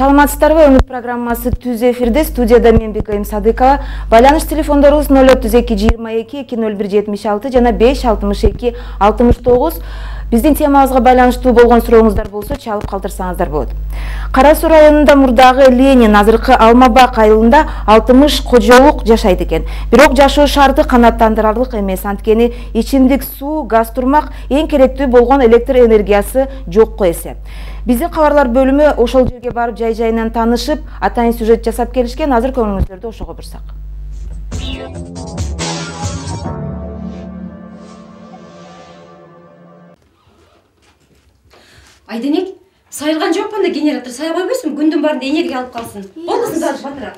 Саламатсыздарбы, Өмүт программасы түз эфирде, студияда мен Бекайым Садыкова. Байланыш телефондорубуз 032 22 20176 жана 562 69. Биздин темабызга байланыштуу болгон сурооңуздар болсо чалып калтырсаңыздар болот. Кара Суу районунда мурдагы Ленин, азыркы Алмабак айылында 60 кожолук жашайт экен. Бирок жашоо шарты канааттандырарлык эмес, анткени ичимдик суу, газ турмак эң керектүү болгон электр энергиясы жокко эсеп. Биздин кабарлар бөлүмү ошол жерге барып жай-жайынан таанышып, атайын сюжет жасап келишкен. Азыр көңүлүңүздөрдү ошого бурсак. Айденек, сайылған жоқ банда генератор сай қой берсін, күндің барында энергия алып қалсын. Болмасын даже батыра.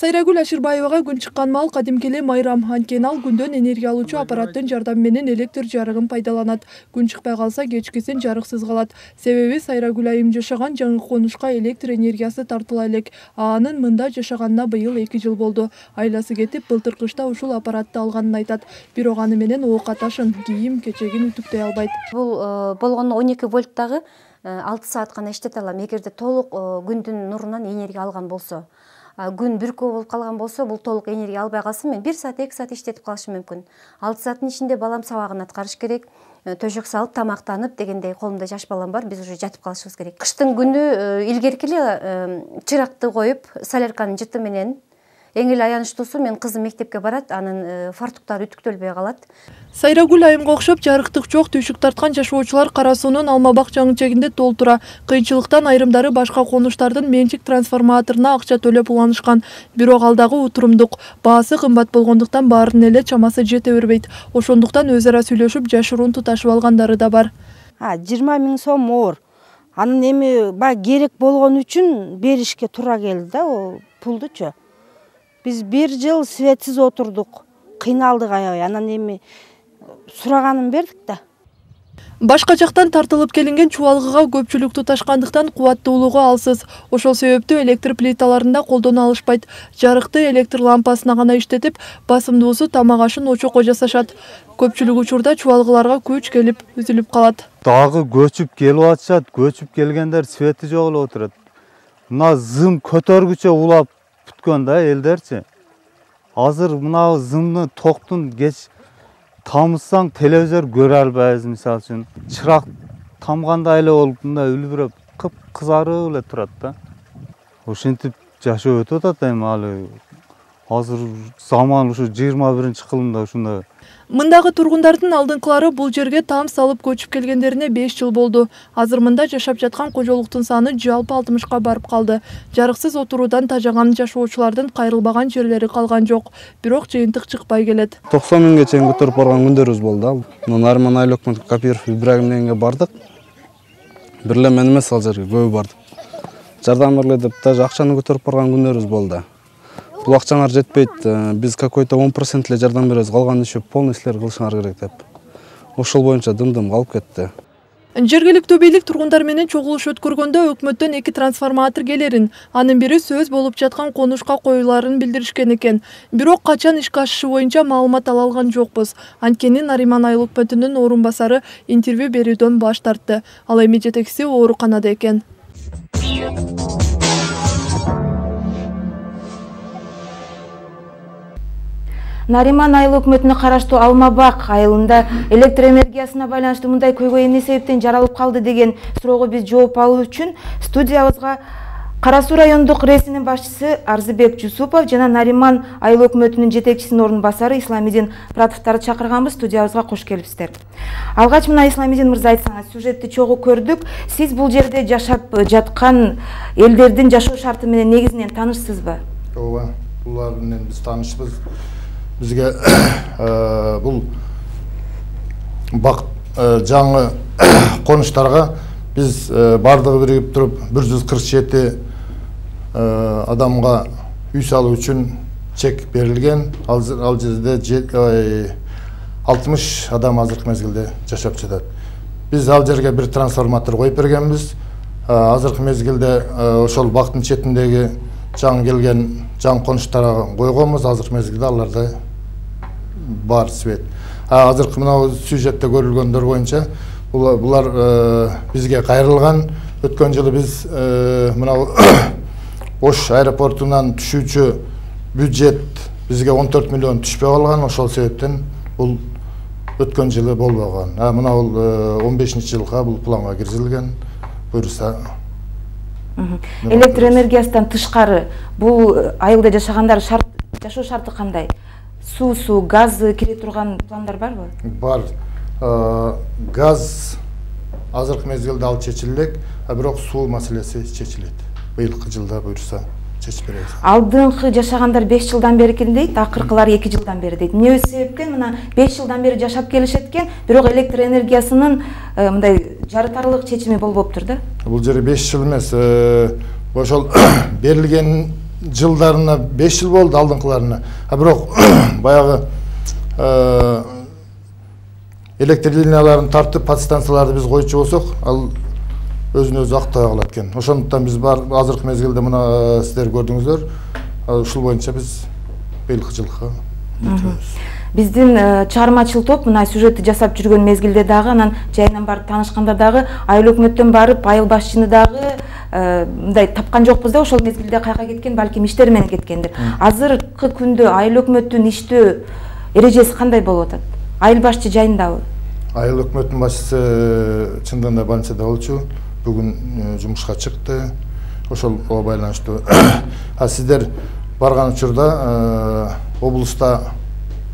Сайрагүл Аширбаевага күн чыккан мал кадимкеле майрам. Анткени ал күндөн энергия алуучу аппараттын жардамы менен электр жарыгын пайдаланат. Күн чыкпай калса кечкисин жарыксыз калат. Себеби Сайрагүл айым жашаган жаңы конушка электр энергиясы тартыла элек. Анын мында жашаганына быйыл 2 жыл болду. Айласы кетип, былтыр кышта ушул аппаратты алганын айтат. Бирок аны менен оокаташын, кийим, кечегин үтүктөй албайт. Бул болгону 12 вольттагы 6 саат гана иштете алам. Эгерде толук күндүн нурунан энергия алган болсо. Күн бүркөө болуп калган болсо, бул толук энергия албай калсын, мен 1 саат 2 саат иштетип калышым мүмкүн. 6 сааттын ичинде балам сабагын аткарыш керек, төшөк салып тамактанып дегендей, колумда жаш балам бар, биз уже жатып калышыбыз керек. Кыштын күнү илгерки эле чыракты коюп, солярканын жыты менен эң эле аянычтуусу, мен кызым мектепке барат, анын фартуктары үтүктөлбөй калат. Сайрагүл айымга окшоп жарыктык жок түйшүк тарткан жашоочулар Кара Суунун Алмабак жаңы чегинде толтура. Кыйынчылыктан айрымдары башка конуштардын менчик трансформаторуна акча төлөп уланышкан. Бирок алдагы утурумдук баасы кымбат болгондуктан баарынын эле чамасы жете бербейт. Ошондуктан өз ара сүйлөшүп жашыруун туташып алгандары да бар. 20 000 сом оор. Анын эми керек болгон үчүн беришке туура келди да, о пулдучу. Биз 1 жыл светсиз отурдук, кыйналдык аябай. Анан эми сураганын бердик да. Башка жактан тартылып келинген чубалгыга көпчүлүк туташкандыктан кубаттуулугу алсыз. Ошол себептүү электр плиталарында колдоно алышпайт. Жарыкты электр лампасына гана иштетип, басымдуусу тамак ашын очокко жасашат. Көпчүлүк учурда чубалгыларга күч келип, үзүлүп калат. Дагы көчүп келип атышат, көчүп келгендер свети жок эле отурат. Мына зым көтөргүчө улап бүткөн да элдерчи. Азыр мына зымны токтун кеч тамызсаң телевизор көрө албайбыз, мисалы үчүн. Чырак тамгандай эле болуп, мындай үлбүрөп, кызарып эле турат да. Ошентип жашоо өтүп атат эми алы. Азыр заман ушу 21-кылымда ушундай. Мындагы тургундардын алдыңкылары бул жерге там салып көчүп келгендерине 5 жыл болду. Азыр мында жашап жаткан кожолуктун саны жалпы 60ка барып калды. Жарыксыз отуруудан тажаган жашоочулардын кайрылбаган жерлери калган жок. Бирок жыйынтык чыкпай келет. 90 миңге чейин көтөрүп барган күндөрүбүз болду. Нариман Айлыкман Капиров Ибрагим дегенге бардык. Бир эле мен эмес, ал жерге көбү барды. Жардам бергиле деп даже акчаны көтөрүп барган күндөрүбүз болду. Бул акчаңар жетпейт, биз какой-то 10% эле жардам беребиз, калган иши полный иштер кылышыңар керек деп. Ошол боюнча дым-дым калып кетти. Жергиликтүү бийлик тургундар менен чогулуш өткөргөндө өкмөттөн 2 трансформатор келерин, анын бири сөз болуп жаткан конушка коюларын билдиришкен экен. Бирок качан ишке ашышы боюнча маалымат ала алган жокпуз. Анткени Нариман Айлыкманын орун басары интервью берүүдөн баш тартты. Ал эми жетекчиси ооруканада экен. Нариман айыл өкмөтүнө караштуу Алмабак айылында электр энергиясына байланыштуу мындай көйгөй эмне себептен жаралып калды деген суроого биз жооп алуу үчүн студиябызга Кара Суу райондук РЭСинин башчысы Арзыбек Жусупов жана Нариман айыл өкмөтүнүн жетекчисинин орун басары Исламидин Пратовдорду чакырганбыз. Студиябызга кош келипсиздер. Алгач мына Исламидин мырза, айтсаңыз, сюжетти чогуу көрдүк. Сиз бул жерде жашап жаткан элдердин жашоо шарты менен негизинен таанышсызбы? Ооба, булар менен биз таанышпыз. Бизге бул жаңы конуштарга биз бардыгы биригип туруп 147 адамга үй салуу үчүн чек берилген. Ал жерде 60 адам азыркы мезгилде жашап жатат. Биз ал жерге бир трансформатор коюп бергенбиз. Азыркы мезгилде ошол бактын четиндеги жаңы келген жаңы конуштарга койгонбуз. Азыркы мезгилде аларды бар свет. Азыркы мына сюжетте көрүлгөндөр боюнча булар бизге кайрылган. Өткөн жылы биз мына Ош аэропортунан түшүүчү бюджет бизге 14 миллион түшпөй калган. Ошол себептен бул өткөн жылы болбогон. Мына бул 15-жылга бул планга киргизилген. Буюрса электр энергиясынан тышкары бул айылда жашагандар жашоо шарты кандай? Суу, газ кире турган пландар барбы? Бар. Газ азыркы мезгилде ал чечилет, бирок суу маселеси чечилет. Быйылкы жылда буюрса чечип беребиз. Алдыңкы жашагандар 5 жылдан бери экен дейт, акыркылар 2 жылдан бери дейт. Эмне себептен мына 5 жылдан бери жашап келишет экен, бирок электр энергиясынын мындай жарытарлык чечими болбоптур да? Бул жери 5 жыл эмес, ошол берилген жылдарына 5 жыл болду алдыңкыларына. Бирок баягы электр линияларын тартып подстанцияларды биз койчу болсок, ал өзүн-өзү актай калат экен. Ошондуктан биз азыркы мезгилде мына сиздер көрдүңүздөр, ушул боюнча биз быйылкы жылга өтөбүз. Биздин чыгармачыл топ мына сюжетти жасап жүргөн мезгилде дагы, анан жайынан барып таанышканда дагы айыл өкмөттөн барып айыл башчыны дагы мындай тапкан жокпуз да, ошол мезгилде кайга кеткен, балким иштери менен кеткендир. Азыркы күндө айыл өкмөттүн иштөө эрежеси кандай болуп атат? Айыл башчы жайындабы? Айыл өкмөттүн башчысы чындыгында больницада болчу. Бүгүн жумушка чыкты. Ошолго байланыштуу. Сиздер барган учурда облуста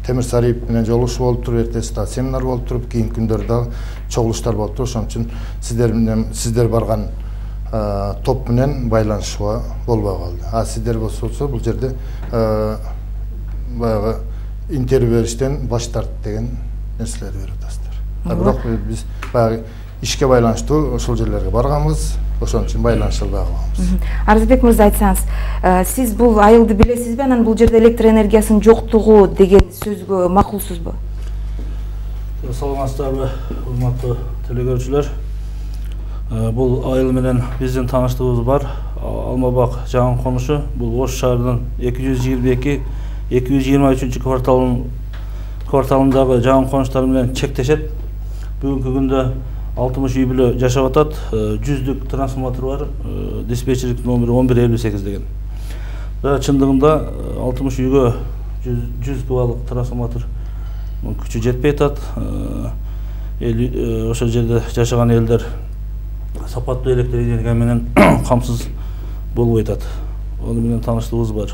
Темир Сариев менен жолугушуу болуп туруп, эртеси да семинар болуп туруп, кийинки күндөрдө чогулуштар болуп туруп, ошон үчүн сиздер барган топ менен байланышууга болбой калды. Сиздер болсо бул жерде баягы интервью бериштен баш тарт деген нерселерди берип атасыздар. Бирок биз баягы ишке байланыштуу ошол жерлерге барганбыз, ошон үчүн байланыша албай калганбыз. Арзбек мырза, айтсаңыз, сиз бул айылды билесизби? Анан бул жерде электр энергиясынын жоктугу деген сөзгө макулсузбу? Саламатсыздарбы, урматтуу телекөрүүчүлөр. Бул айыл менен биздин тааныштыгыбыз бар. Алмабак жаңы конушу бул Ош шаарынын 222-223 кварталындагы жаңы конуштар менен чектешет. Бүгүнкү күндө 60 үй бүлө жашап атат. 100 трансформатор бар, диспетчерлик номери 1158 деген. Чындыгында 60 үйгө 100 кубалык трансформатор күчү жетпей атат. Ошол жерде жашаган элдер сапаттуу электр энергия менен камсыз болбой атат. Ону менен тааныштыгыбыз бар.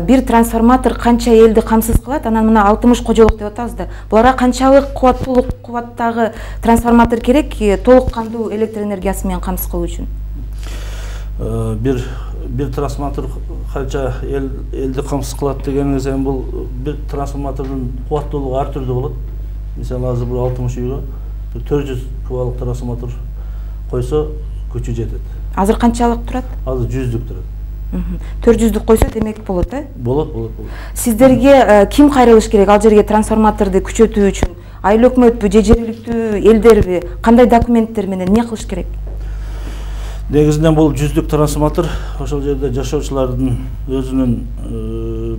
Бир трансформатор канча элди камсыз кылат? Анан мына 60 кожолук деп атабыз да. Буларга канчалык кубаттагы трансформатор керек толук кандуу электр энергиясы менен камсыз кылуу үчүн? Бир трансформатор канча элди камсыз кылат дегениңиз, эми бул бир трансформатордун кубаттуулугу ар түрдүү болот. Мисалы азыр бул 60 үйгө 400 кубалык трансформатор койсо күчү жетет. Азыр канчалык турат? Азыр 100 турат. 400 койсо демек болот, э? Болот. Сиздерге ким кайрылыш керек ал жерге трансформаторду күчөтүү үчүн? Айыл өкмөтпү, же жергиликтүү элдерби? Кандай документтер менен эмне кылыш керек? Негизинен бул 100 трансформатор ошол жерде жашоочулардын өзүнүн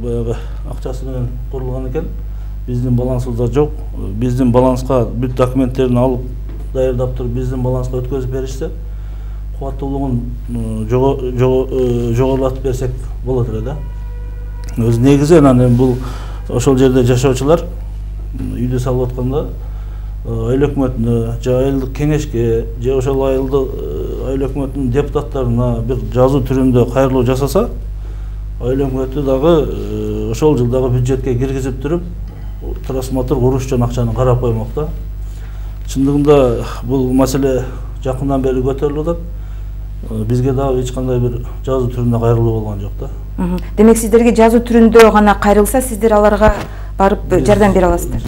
баягы акчасы менен курулган экен. Биздин балансыбызда жок. Биздин баланска бүт документтерин алып даярдап туруп биздин баланска өткөзүп беришсе, кубаттуулугун жогорулатып берсек болот эле да. Өз негизи анан бул ошол жерде жашоочулар үйдү салып атканда айыл өкмөтүнө, же айылдык кеңешке, же ошол айыл өкмөтүнүн депутаттарына бир жазуу түрүндө кайрылуу жасаса, айыл өкмөтү дагы ошол жылдагы бюджетке киргизип туруп трансформатор куруш үчүн акчаны карап коймок да. Чындыгында бул маселе жакындан бери көтөрүлүп атат. Бизге дагы эч кандай бир жазуу түрүндө кайрылуу болгон жок да. Демек сиздерге жазуу түрүндө гана кайрылса, сиздер аларга барып жардам бере аласыздар?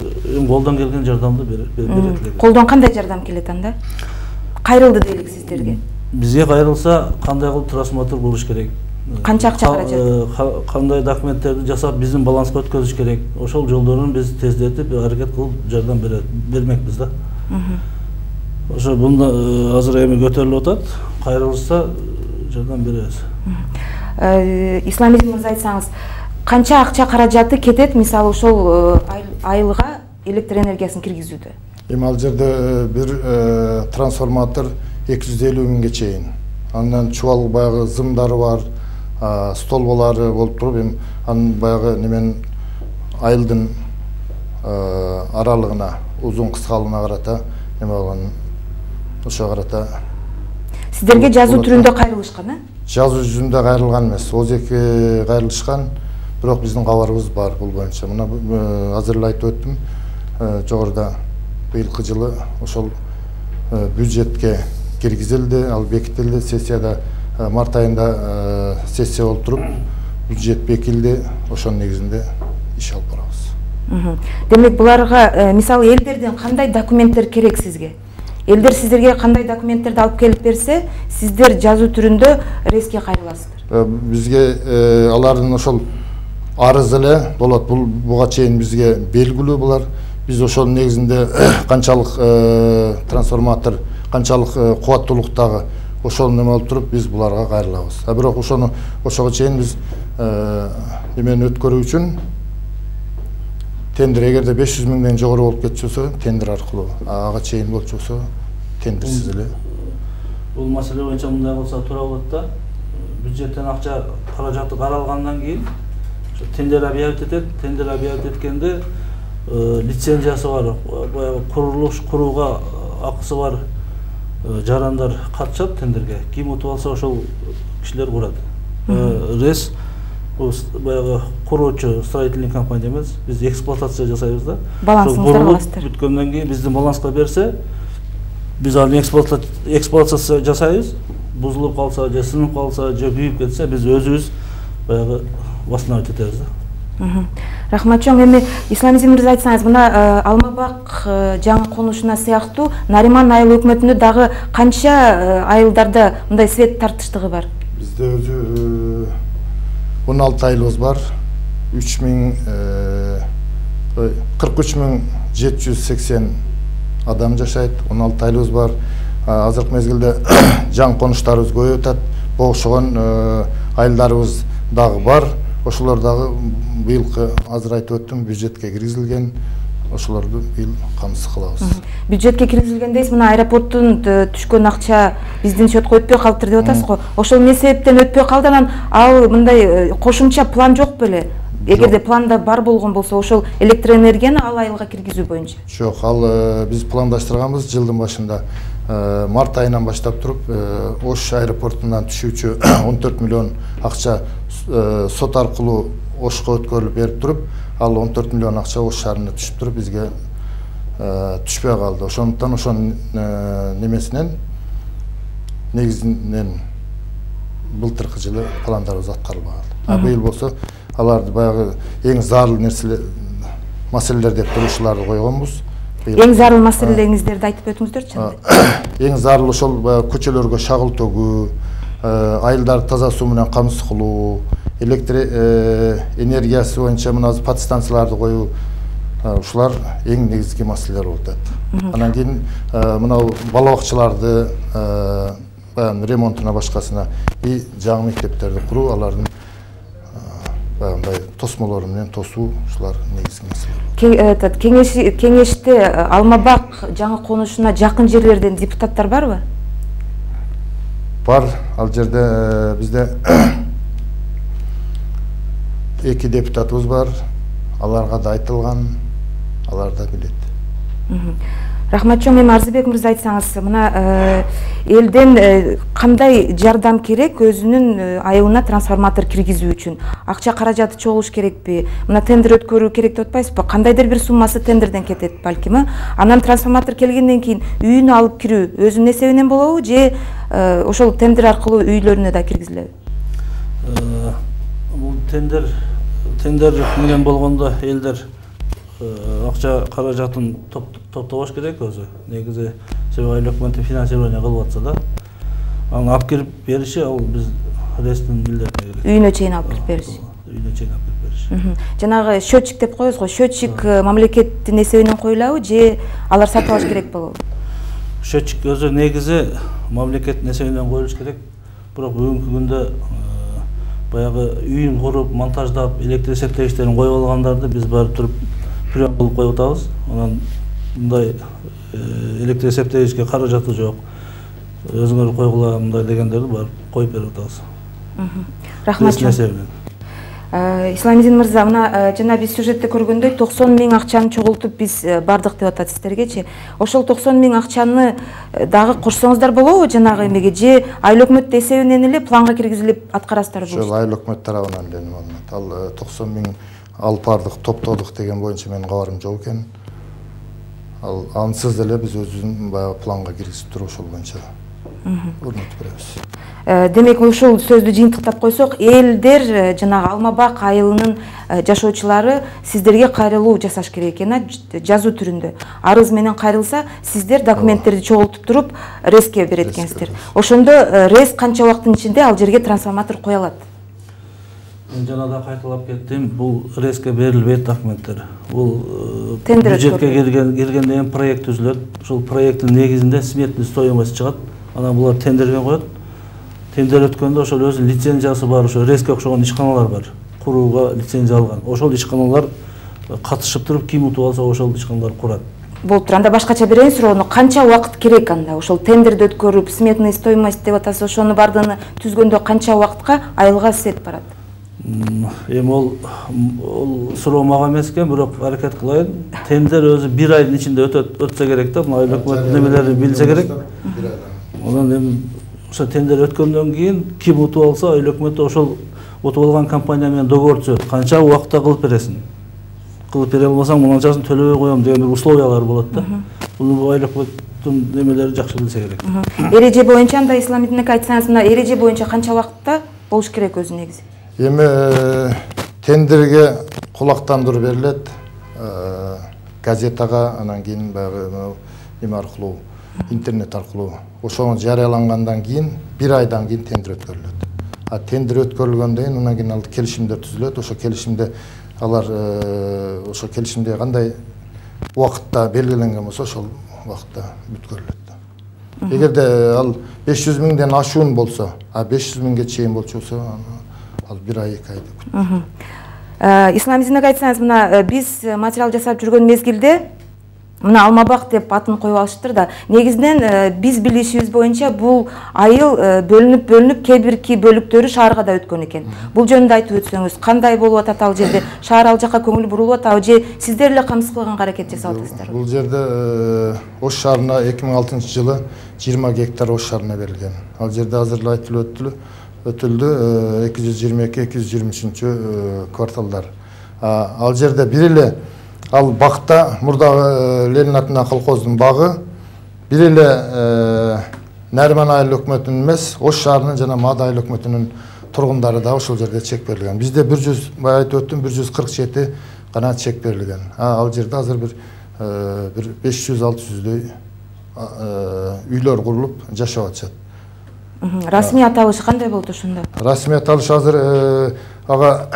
Колдон келген жардамды берет. Колдон кандай жардам келет анда? Кайрылды дейлик сиздерге. Бизге кайрылса, кандай кылып трансформатор куруш керек? Канча акча каражат? Кандай документтерди жасап биздин баланска өткөзүш керек? Ошол жолдорун биз тездетип, аракет кылып жардам бермекпиз да. Ошо бунда азыр эми көтөрүлүп атат. Кайрылса жардам беребиз. Исламидин мырза, айтсаңыз, канча акча каражаты кетет мисалы ошол айылга электр энергиясын киргизүүдө? Эми ал жерде бир трансформатор 250 миңге чейин. Андан чубал баягы зымдары бар, столбалары болуп туруп, эми анын баягы немен айылдын аралыгына, узун кыскалыгына карата неме болгон, ошо карата. Сиздерге жазуу түрүндө кайрылышкан, Жазуу жүзүндө кайрылган эмес. Өзеки кайрылышкан, бирок биздин кабарыбыз бар бул боюнча. Мына азыр эле айтып өттүм, жогоруда быйылкы жылы ошол бюджетке киргизилди, ал бекитилди. Сессияда март айында сессия болуп туруп, бюджет бекитилди. Ошонун негизинде иш алып барабыз. Демек буларга мисалы элдерден кандай документтер керек сизге? Элдер сиздерге кандай документтерди алып келип берсе, сиздер жазуу түрүндө реске кайрыласыздар? Бизге алардын ошол арыз эле болот. Буга чейин бизге белгилүү булар. Биз ошол негизинде канчалык трансформатор, канчалык кубаттуулуктагы ошол неме болуп туруп, биз буларга кайрылабыз. Бирок ошого чейин биз эмени өткөрүү үчүн тендер, эгерде 500 миңден жогору болуп кетчүсө, тендер аркылуу, ага чейин болчусу тендерсиз эле. Бул маселе боюнча мындай болсо туура болот да. Бюджеттен акча каражаты каралгандан кийин тендер объявить этет. Тендер объявить эткенде лицензиясы бар, баягы курулуш курууга акысы бар жарандар катышат тендерге. Ким утуп алса ошол кишилер курат. Рес баягы куруучу строительный компания эмес, биз эксплуатация жасайбыз да. Балансыңыздар кыласыздар. Бүткөндөн кийин биздин баланска берсе, биз аны эксплуатация жасайбыз. Бузулуп калса, же сынып калса, же күйүп кетсе, биз өзүбүз баягы восстановить этебиз да. Рахмат чоң, эми Исламизм мырза айтсаңыз, мына Алмабак жаңы конушуна сыяктуу Нариман айыл өкмөтүндө дагы канча айылдарда мындай свет тартыштыгы бар? Бизде өзү 16 айылыбыз бар. 43.780 адам жашайт. 16 айылыбыз бар. Азыркы мезгилде жаңы конуштарыбыз көбөйүп атат. Богушогон айылдарыбыз дагы бар. Ошолор дагы быйылкы азыр айтып өттүм, бюджетке киргизилген. Ошолорду быйыл камсыз кылабыз. Бюджетке киргизилген дейсиз, мына аэропорттун түшкөн акча биздин счетко өтпөй калыптыр деп атасыз го. Ошол эмне себептен өтпөй калды, анан ал мындай кошумча план жок беле? Эгерде планда бар болгон болсо, ошол электроэнергияны ал айылга киргизүү боюнча? Жок, ал биз пландаштырганбыз жылдын башында. Март айынан баштап туруп, Ош аэропортунан түшүүчү 14 миллион акча сот аркылуу Ошко өткөрүлүп берип туруп, ал 14 миллион акча Ош шаарына түшүп туруп, бизге түшпөй калды. Ошондуктан ошонун немесинен негизинен былтыркы жылы пландарыбыз аткарылбаган. Быйыл болсо аларды баягы эң зарыл маселелер деп турушуларды койгонбуз. Эң зарыл маселелериңиздерди айтып өтүңүздөрчү. Эң зарыл ошол көчөлөргө шагыл төгүү, айылдарды таза суу менен камсыз кылуу, электр энергиясы боюнча мына подстанцияларды коюу, ушулар эң негизги маселелер болуп атат. Анан кийин мына бала бакчаларды ремонтуна башкасына и жаңы мектептерди куруу, алардын баягындай тосмолору менен тосуу, ушулар негизги маселе. Кеңеште Алмабак жаңы конушуна жакын жерлерден депутаттар барбы? Бар, ал жерде бизде 2 депутатыбыз бар, аларга да айтылган, алар да билет. Рахмат чоң, эми Арзыбек мырза айтсаңыз, мына элден кандай жардам керек өзүнүн айылына трансформатор киргизүү үчүн? Акча каражаты чогулуш керекпи? Мына тендер өткөрүү керек деп атпайсызбы? Кандайдыр бир суммасы тендерден кетет балким, анан трансформатор келгенден кийин үйүнө алып кирүү өзүнүн эсебинен болобу же ошол тендер аркылуу үйлөрүнө да киргизилеби? Бул тендер менен болгондо элдер акча каражатын топтобош керек өзү. Негизи себеби айыл өкмөтү финансирование кылып атса да, аны алып кирип бериши ал биз рестин милдетине керек. Үйүнө чейин алып кирип бериши. Үйүнө чейин алып кирип бериши. Жанагы счетчик деп коебуз го, счетчик мамлекеттин эсебинен коюлабы же алар сатып алыш керек болобу? Счетчик өзү негизи мамлекеттин эсебинен коюлуш керек. Бирок бүгүнкү күндө баягы үйүн куруп, монтаждап, электр септегичтерин коюп алгандарды биз барып туруп прием кылып коюп атабыз. Анан мындай электр септегичке каражаты жок, өзүңөр койгула мындай дегендерди барып коюп берип атабыз. Рахмат. Исламидин мырза, мына жана биз сюжетте көргөндөй 90 миң акчаны чогултуп биз бардык деп атат сиздергечи. Ошол 90 миң акчаны дагы кошсоңуздар болобу жанагы эмеге, же айыл өкмөт эсебинен эле планга киргизилип аткарасыздар болобу? Ошол айыл өкмөт тарабынан эле маалымат. Ал 90 миң алып бардык, топтодук деген боюнча менин кабарым жок экен. Ал ансыз эле биз өзүбүздүн баягы планга киргизип туруп ошол боюнча өрнөк беребиз. Демек ушул сөздү жыйынтыктап койсок, элдер жанагы Алмабак айылынын жашоочулары сиздерге кайрылуу жасаш керек экен, жазуу түрүндө. Арыз менен кайрылса, сиздер документтерди чогултуп туруп резке берет экенсиздер. Ошондо рез канча убакыттын ичинде ал жерге трансформатор кое алат? Мен жана да кайталап кеттим, бул резке берилбейт документтер. Бул бюджетке киргенден кийин проект түзүлөт. Ушул проекттин негизинде сметный стоимость чыгат. Анан булар тендерге коет. Тендер өткөндө ошол өзүнүн лицензиясы бар, ошо резке окшогон ишканалар бар. Курууга лицензия алган. Ошол ишканалар катышып туруп, ким утуп алса ошол ишканалар курат. Болуп тур. Анда башкача берейин суроону, канча убакыт керек анда? Ошол тендерди өткөрүп, сметный стоимость деп атасыз, ошону бардыгын түзгөндө канча убакытка айылга свет барат? Эми ол суроо мага эмес экен, бирок аракет кылайын. Тендер өзү 1 айдын ичинде өтсө керек да, мына өкмөт немелери билсе керек. Анан эми ошо тендер өткөндөн кийин ким утуп алса, айыл өкмөтү ошол утуп алган компания менен договор түзөт. Канча убакытта кылып бересиң? Кылып бере албасаң, мынанчасын төлөбөй коем деген условиялар болот да. Буну айыл өкмөттүн немелери жакшы билсе керек. Эреже боюнча анда Исламидин айтсаңыз, мына эреже боюнча канча убакытта болуш керек өзү негизи? Эми тендерге кулактандыруу берилет, газетага, анан кийин баягы эме аркылуу, интернет аркылуу. Ошону жарыялангандан кийин 1 айдан кийин тендер өткөрүлөт. А тендер өткөрүлгөндөн кийин анан кийин ал келишимдер түзүлөт. Ошо келишимде алар ошо келишимде кандай убакытта белгиленген болсо, ошол убакытта бүткөрүлөт. Эгерде ал 500 миңден ашуун болсо, 500 миңге чейин болчу, ал 1 ай 2 айды күтөт. Исламидинге айтсаңыз, мына биз материал жасап жүргөн мезгилде мына Алмабак деп атын коюп алыштыр да. Негизинен биз билишибиз боюнча бул айыл бөлүнүп кээ бирки бөлүктөрү шаарга да өткөн экен. Бул жөнүндө айтып өтсөңүз, кандай болуп атат ал жерде? Шаар ал жака көңүл бурулуп атабы же сиздер эле камсыз кылганга аракет жасап атасыздар? Бул жерде Ош шаарына 2006-жылы 20 гектар Ош шаарына берилген. Ал жерде азыр эле айтылып өтүлдү 222-223 кварталдар. Ал жерде бир эле ал бакта мурда Ленин атына колхоздун багы бир эле Нәрман айыл өкмөтүнүн эмес, Ош шаарынын жана Мада айыл өкмөтүнүн тургундары да ошол жерде чек берилген. Бизде 100, бая айтып өттүм, 147 гана чек берилген. Ал жерде азыр бир 500-600дөй үйлөр курулуп жашап атышат. Расмий аталышы кандай болду ошондо? Расмий аталыш азыр ага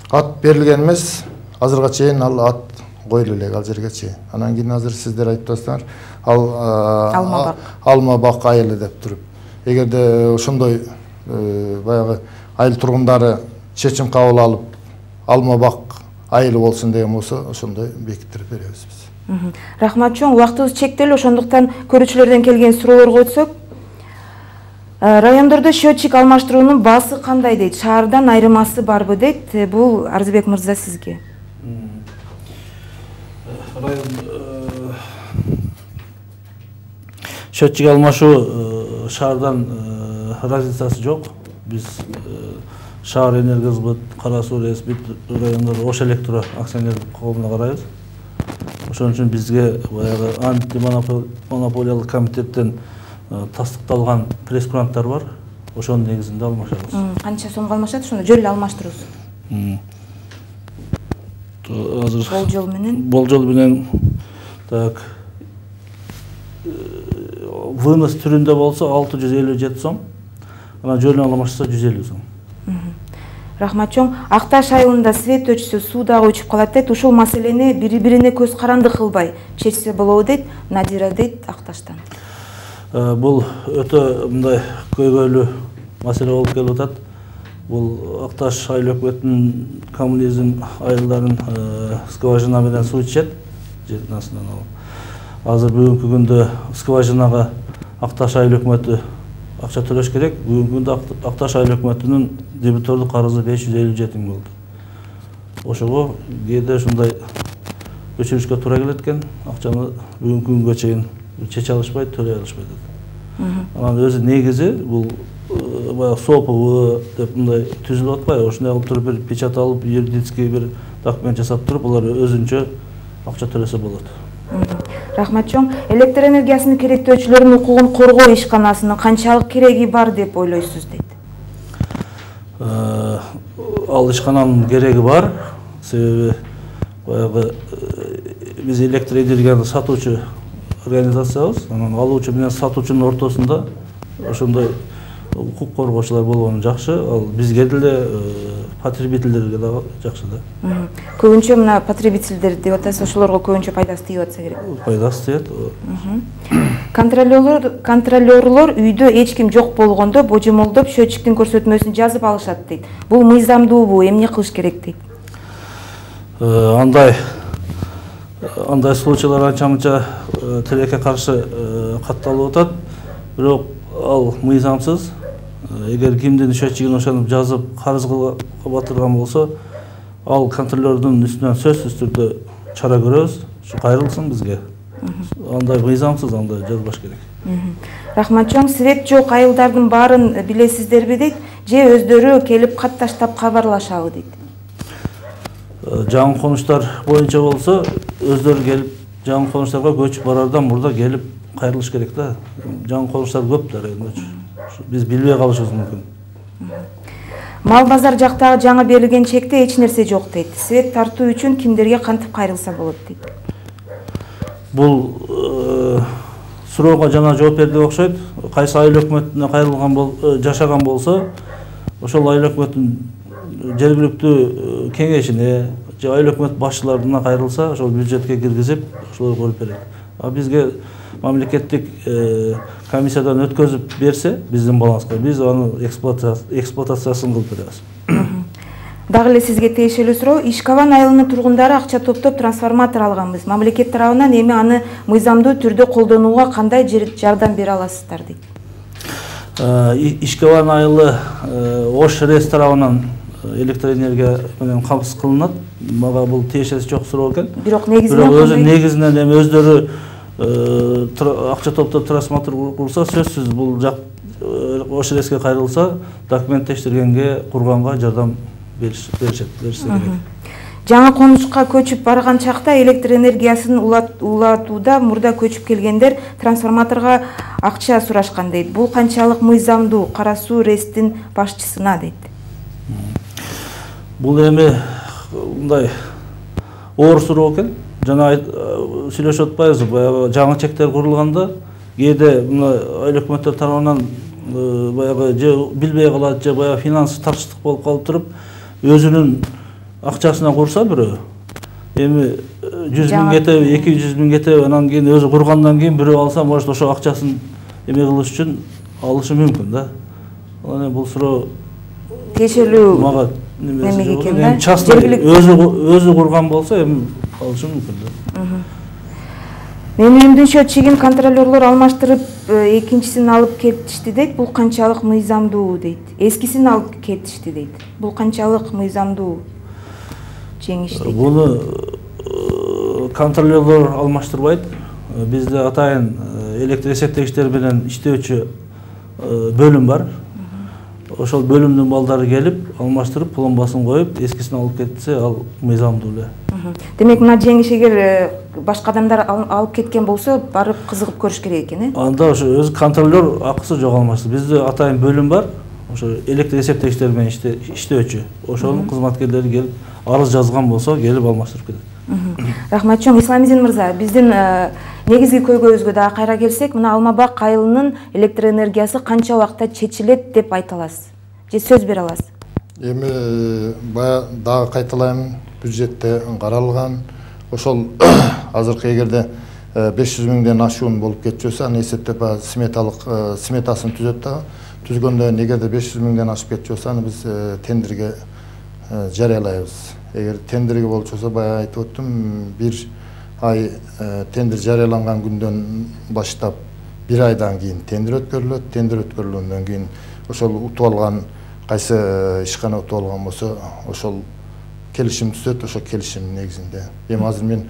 ат берилген эмес, азырга чейин ал ат коюлу элек ал жерге чейин. Анан кийин азыр сиздер айтып атасыздар, ал Алмабак айылы деп туруп. Эгерде ошондой баягы айыл тургундары чечим кабыл алып, Алмабак айылы болсун деген болсо, ошондой бекиттирип беребиз биз. Рахмат чоң, убактыбыз чектелүү, ошондуктан көрүүчүлөрдөн келген суроолорго өтсөк, райондордо счетчик алмаштыруунун баасы кандай дейт? Шаардан айырмасы барбы дейт? Бул Арзыбек мырза сизге. Счетчик алмашуу шаардан разницасы жок. Биз шаар энергосбыт, Кара суу рес, бүт райондор Ош электро акционерлик коомуна карайбыз. Ошон үчүн бизге баягы антимонополиялык комитеттен тастыкталган пресс-куранттар бар. Ошонун негизинде алмашабыз. Канча сомго алмашат? Ошону жөн эле алмаштырабыз. Азыр болжол менен так вынос түрүндө болсо 657 сом, анан жөн алмаштырса 150 сом. Рахмат чоң. Акташ айылында свет өчсө, суу дагы өчүп калат дейт. Ушул маселени бири-бирине көз каранды кылбай чечсе болобу дейт. Надира дейт Акташтан. Бул өтө мындай көйгөйлүү маселе болуп келип атат. Бул Акташ айыл өкмөтүнүн коммунизм айылдарын скважина менен суу ичет, жердин астынан алып. Азыр бүгүнкү күндө скважинага Акташ айыл өкмөтү акча төлөш керек. Бүгүнкү күндө Акташ айыл өкмөтүнүн дебитордук карызы 557 миң болду. Ошого кээде ушундай өчүрүшкө туура келет экен. Акчаны бүгүнкү күнгө чейин чече алышпайт, төлөй алышпайт. Анан өзү негизи бул баягы СОП деп мындай түзүлүп атпайбы? Ошондой кылып туруп бир печать алып, юридический бир документ жасап туруп, булар өзүнчө акча төлөсө болот. Рахмат чоң. Электр энергиясынын керектөөчүлөрүнүн укугун коргоо ишканасынын канчалык кереги бар деп ойлойсуз дейт? Ал ишкананын кереги бар. Себеби баягы биз электр энергияны сатуучу организациябыз. Анан алуучу менен сатуучунун ортосунда ошондой укук коргоочулар болгону жакшы. Ал бизге деле потребительдерге да жакшы да. Көбүнчө мына потребительдер деп атасыз, ошолорго көбүнчө пайдасы тийип атса керек. Пайдасы тиет. Контролёрлор үйдө эч ким жок болгондо божомолдоп счетчиктин көрсөтмөсүн жазып алышат дейт. Бул мыйзамдуубу, эмне кылыш керек дейт? Андай случайлар анча-мынча тилекке каршы катталып атат. Бирок ал мыйзамсыз. Эгер кимдин счетчигин ошентип жазып карызга батырган болсо, ал контролёрдун үстүнөн сөзсүз түрдө чара көрөбүз. Ушу кайрылсын бизге. Андай мыйзамсыз, андай жазбаш керек. Рахмат чоң. Свет жок айылдардын баарын билесиздерби дейт, же өздөрү келип кат таштап кабарлашабы дейт? Жаңы конуштар боюнча болсо, өздөрү келип жаңы конуштарга көчүп барардан мурда келип кайрылыш керек да. Жаңы конуштар көп да райондочу. Биз билбей калышыбыз мүмкүн. Мал базар жактагы жаңы берилген чекте эч нерсе жок дейт. Свет тартуу үчүн кимдерге кантип кайрылса болот дейт? Бул суроого жана жооп берди окшойт. Кайсы айыл өкмөтүнө кайрылган жашаган болсо, ошол айыл өкмөтүнүн жергиликтүү кеңешине же айыл өкмөт башчыларына кайрылса, ошол бюджетке киргизип, ошолор көрүп берет. А бизге мамлекеттик комиссиядан өткөзүп берсе, биздин баланска, биз аны эксплуатациясын кылып беребиз. Дагы эле сизге тиешелүү суроо, Ишкабан айылынын тургундары акча топтоп трансформатор алганбыз. Мамлекет тарабынан эми аны мыйзамдуу түрдө колдонууга кандай жардам бере аласыздар дейт? Ишкабан айылы Ош РЭС тарабынан электр энергия менен камсыз кылынат. Мага бул тиешеси жок суроо экен. Бирок негизинен өзү негизинен эми өздөрү акча топтоп трансформатор курса, сөзсүз бул жак Ош РЭСке кайрылса, документ тештиргенге, курганга жардам беришет керек. Жаңы конушка көчүп барган чакта электр энергиясын улатууда мурда көчүп келгендер трансформаторго акча сурашкан дейт. Бул канчалык мыйзамдуу? Кара Суу РЭСтин башчысына дейт. Бул эми мындай оор суроо экен. Жана сүйлөшүп атпайбызбы? Баягы жаңы чектер курулганда кээде мына айыл өкмөттөр тарабынан баягы же билбей калат, же баягы финанс тарчыктык болуп калып туруп, өзүнүн акчасына курса бирөө, эми 100 миң кетеби, 200 миң кетеби, анан кийин өзү кургандан кийин бирөө алса, может ошо акчасын эме кылыш үчүн алышы мүмкүн да. Анан бул суроо тиешелүү мага немеге экен да. Частный өзү курган болсо эми алышы мүмкүн да. Менин үйүмдүн счетчигин контролёрлор алмаштырып, экинчисин алып кетишти дейт. Бул канчалык мыйзамдуу дейт. Эскисин алып кетишти дейт. Бул канчалык мыйзамдуу жеңиш дейт. Буну контролёрлор алмаштырбайт. Бизде атайын электр эсептегичтер менен иштөөчү бөлүм бар. Ошол бөлүмдүн балдары келип, алмаштырып, пломбасын коюп, эскисин алып кетсе, ал мыйзамдуу эле. Демек, мына жеңиш эгер башка адамдар алып кеткен болсо, барып кызыгып көрүш керек экен, Анда ошо өзү контролёр акысы жок алмашты. Бизде атайын бөлүм бар. Ошо электр эсептегичтер менен иштөөчү. Ошонун кызматкерлери келип, арыз жазган болсо, келип алмаштырып кетет. Рахмат чоң. Исламизин мырза, биздин негизги көйгөйүбүзгө дагы кайра келсек, мына Алмабак айылынын электр энергиясы канча убакытта чечилет деп айта аласыз? Же сөз бере аласыз? Эми бая дагы кайталайм, бюджетте каралган. Ошол азыркы эгерде 500 миңден ашуун болуп кетчүсө, аны эсептеп сметасын түзөт да. түзгөндө эгерде 500 миңден ашып кетчү болсо аны биз тендерге жарыялайбыз. Эгер тендерге болчу болсо баягы айтып өттүм, 1 ай тендер жарыяланган күндөн баштап 1 айдан кийин тендер өткөрүлөт. Тендер өткөрүлгөндөн кийин ошол утуп алган кайсы ишкана утуп алган болсо ошол келишим түзөт, ошол келишим негизинде. Эми азыр мен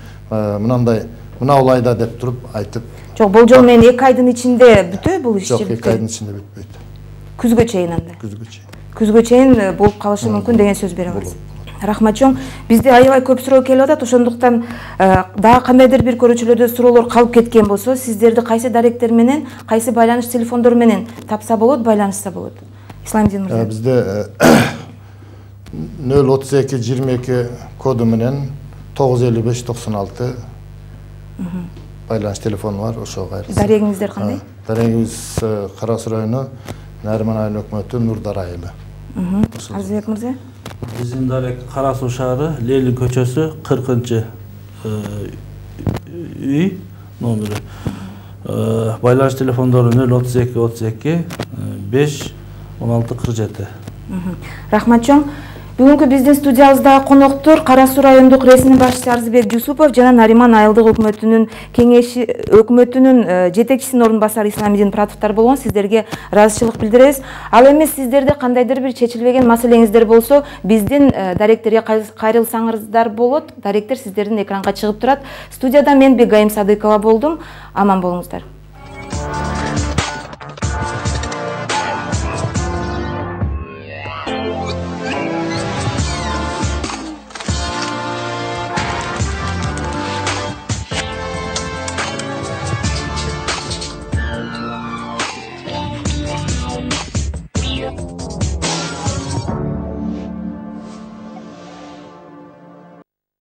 мына улайда деп туруп айтып. Жок, болжол менен 2 айдын ичинде бүтөбү бул иш? Жок, 2 айдын ичинде бүтпөйт. Күзгө чейин анда. Күзгө чейин болуп калышы мүмкүн деген сөз бере аласыз. Рахмат чоң. Бизде аябай көп суроо келип атат, ошондуктан дагы кандайдыр бир көрүүчүлөрдө суроолор калып кеткен болсо, сиздерди кайсы даректер менен, кайсы байланыш телефондору менен тапса болот, байланышса болот? Исламдин мырза. Бизде 03222 коду менен 95596 байланыш телефону бар, ошого кайрылсак. Дарегиңиздер кандай? Дарегибиз Кара Суу району Нарман айыл өкмөтү Нурдар айылы. Арзыбек мырза? Биздин дарек Кара Суу шаары, Ленин көчөсү 40-үй номери. Байланыш телефондору 03222 5 16 47. Рахмат чоң. Бүгүнкү биздин студиябызда коноктор Кара Суу райондук ресми башчысы Арзыбек Жусупов жана Нариман айылдык өкмөтүнүн жетекчисинин орун басары Исламидин Пратовтар болгон. Сиздерге ыраазычылык билдиребиз. Ал эмес сиздерде кандайдыр бир чечилбеген маселеңиздер болсо, биздин даректерге кайрылсаңыздар болот. Даректер сиздердин экранга чыгып турат. Студияда мен Бегайым Садыкова болдум. Аман болуңуздар.